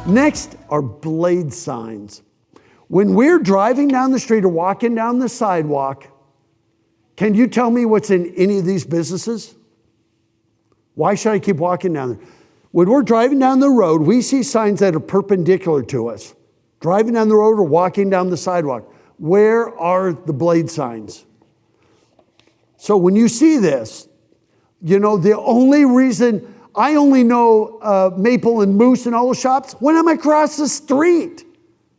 Next are blade signs. When we're driving down the street or walking down the sidewalk, can you tell me what's in any of these businesses? Why should I keep walking down there? When we're driving down the road, we see signs that are perpendicular to us. Driving down the road or walking down the sidewalk. Where are the blade signs? So when you see this, you know, the only reason I only know Maple and Moose and all the shops when I'm across the street.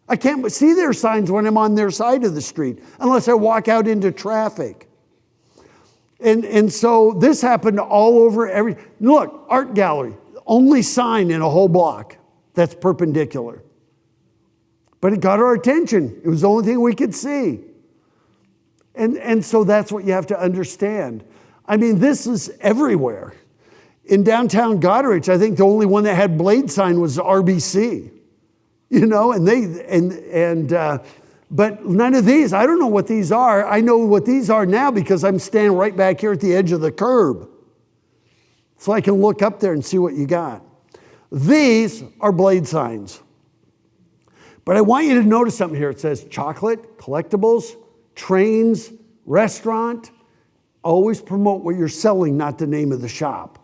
I can't see their signs when I'm on their side of the street unless I walk out into traffic. And so this happened all over look, art gallery, only sign in a whole block that's perpendicular. But it got our attention. It was the only thing we could see. And so that's what you have to understand. I mean, this is everywhere. In downtown Goderich, I think the only one that had blade sign was RBC. You know, but none of these, I don't know what these are. I know what these are now because I'm standing right back here at the edge of the curb. So I can look up there and see what you got. These are blade signs. But I want you to notice something here. It says chocolate, collectibles, trains, restaurant. Always promote what you're selling, not the name of the shop.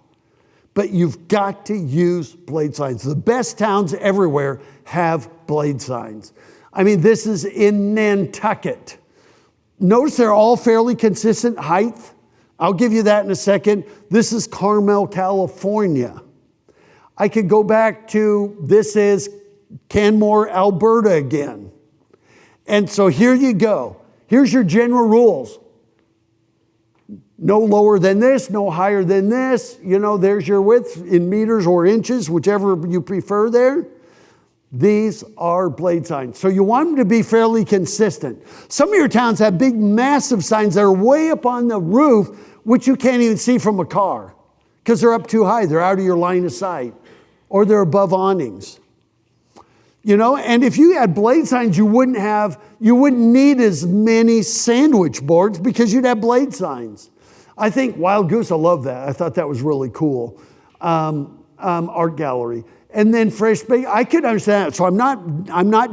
But you've got to use blade signs. The best towns everywhere have blade signs. I mean, this is in Nantucket. Notice they're all fairly consistent height. I'll give you that in a second. This is Carmel, California. I could go back to, this is Canmore, Alberta again. And so here you go. Here's your general rules. No lower than this, no higher than this. You know, there's your width in meters or inches, whichever you prefer there. These are blade signs. So you want them to be fairly consistent. Some of your towns have big, massive signs that are way up on the roof, which you can't even see from a car because they're up too high. They're out of your line of sight or they're above awnings. You know, and if you had blade signs, you wouldn't need as many sandwich boards because you'd have blade signs. I think Wild Goose, I love that. I thought that was really cool. Art gallery. And then fresh bake, I could understand that. So I'm not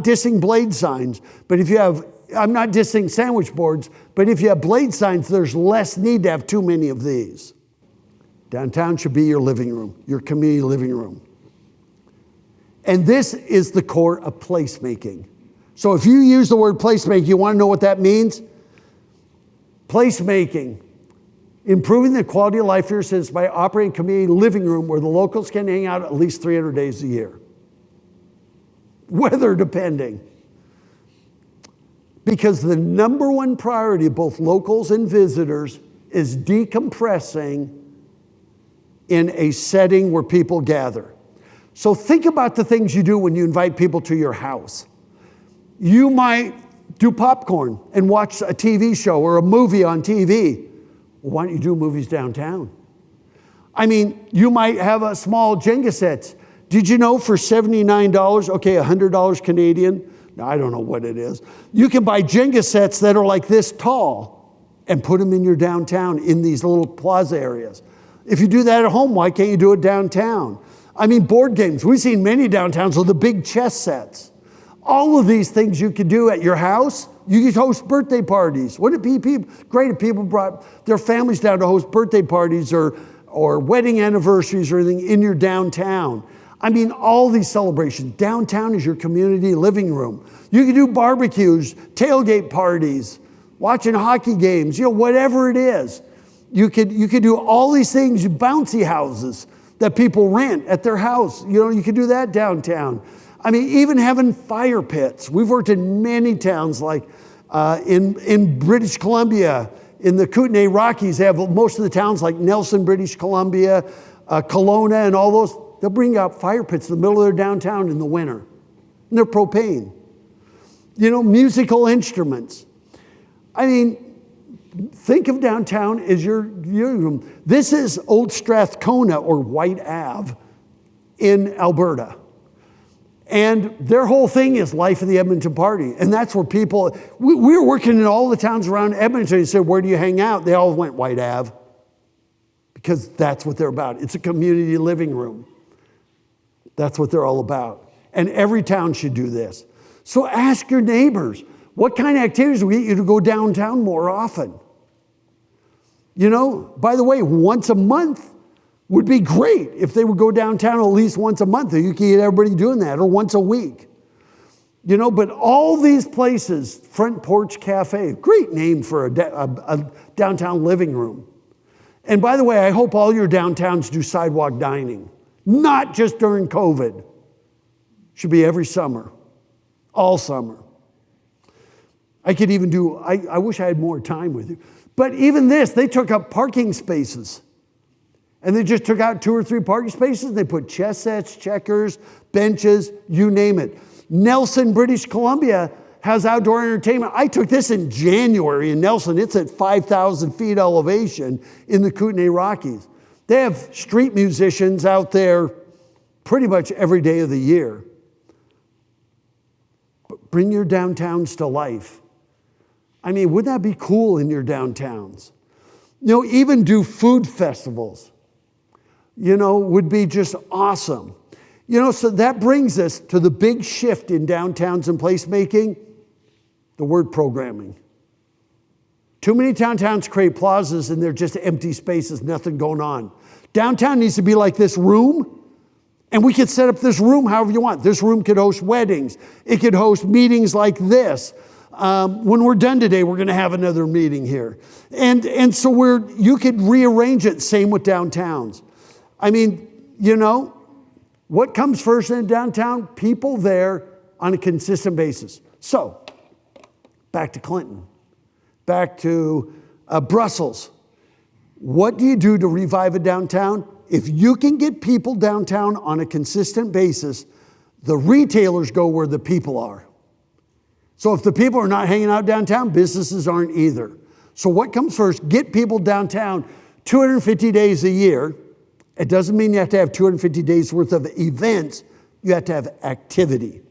dissing blade signs, but I'm not dissing sandwich boards, but if you have blade signs, there's less need to have too many of these. Downtown should be your living room, your community living room. And this is the core of placemaking. So if you use the word placemaking, you want to know what that means? Placemaking. Improving the quality of life for your citizens by operating a community living room where the locals can hang out at least 300 days a year. Weather depending. Because the number one priority of both locals and visitors is decompressing in a setting where people gather. So think about the things you do when you invite people to your house. You might do popcorn and watch a TV show or a movie on TV. Well, why don't you do movies downtown? I mean, you might have a small Jenga sets. Did you know for $79, okay, $100 Canadian, now, I don't know what it is, you can buy Jenga sets that are like this tall and put them in your downtown in these little plaza areas. If you do that at home, why can't you do it downtown? I mean, board games. We've seen many downtowns with the big chess sets. All of these things you could do at your house. You could host birthday parties. Wouldn't it be great if people brought their families down to host birthday parties or wedding anniversaries or anything in your downtown? I mean, all these celebrations. Downtown is your community living room. You could do barbecues, tailgate parties, watching hockey games, you know, whatever it is. You could do all these things, bouncy houses that people rent at their house. You know, you could do that downtown. I mean, even having fire pits. We've worked in many towns like in British Columbia, in the Kootenay Rockies, they have most of the towns like Nelson, British Columbia, Kelowna, and all those. They'll bring out fire pits in the middle of their downtown in the winter. And they're propane. You know, musical instruments. I mean, think of downtown as your room. This is Old Strathcona or White Ave in Alberta. And their whole thing is Life of the Edmonton Party. And that's where people, we were working in all the towns around Edmonton and said, where do you hang out? They all went White Ave. Because that's what they're about. It's a community living room. That's what they're all about. And every town should do this. So ask your neighbors, what kind of activities will get you to go downtown more often? You know, by the way, once a month would be great if they would go downtown at least once a month. You could get everybody doing that, or once a week. You know, but all these places, Front Porch Cafe, great name for a downtown living room. And by the way, I hope all your downtowns do sidewalk dining, not just during COVID. Should be every summer, all summer. I could even do, I wish I had more time with you. But even this, they took up parking spaces. And they just took out 2 or 3 parking spaces. They put chess sets, checkers, benches, you name it. Nelson, British Columbia has outdoor entertainment. I took this in January in Nelson. It's at 5,000 feet elevation in the Kootenai Rockies. They have street musicians out there pretty much every day of the year. But bring your downtowns to life. I mean, wouldn't that be cool in your downtowns? You know, even do food festivals, you know, would be just awesome. You know, so that brings us to the big shift in downtowns and placemaking, the word programming. Too many downtowns create plazas and they're just empty spaces, nothing going on. Downtown needs to be like this room, and we could set up this room however you want. This room could host weddings. It could host meetings like this. When we're done today, we're going to have another meeting here. And so you could rearrange it, same with downtowns. I mean, you know, what comes first in downtown? People there on a consistent basis. So, back to Clinton, back to Brussels. What do you do to revive a downtown? If you can get people downtown on a consistent basis, the retailers go where the people are. So if the people are not hanging out downtown, businesses aren't either. So what comes first? Get people downtown 250 days a year. It doesn't mean you have to have 250 days worth of events. You have to have activity.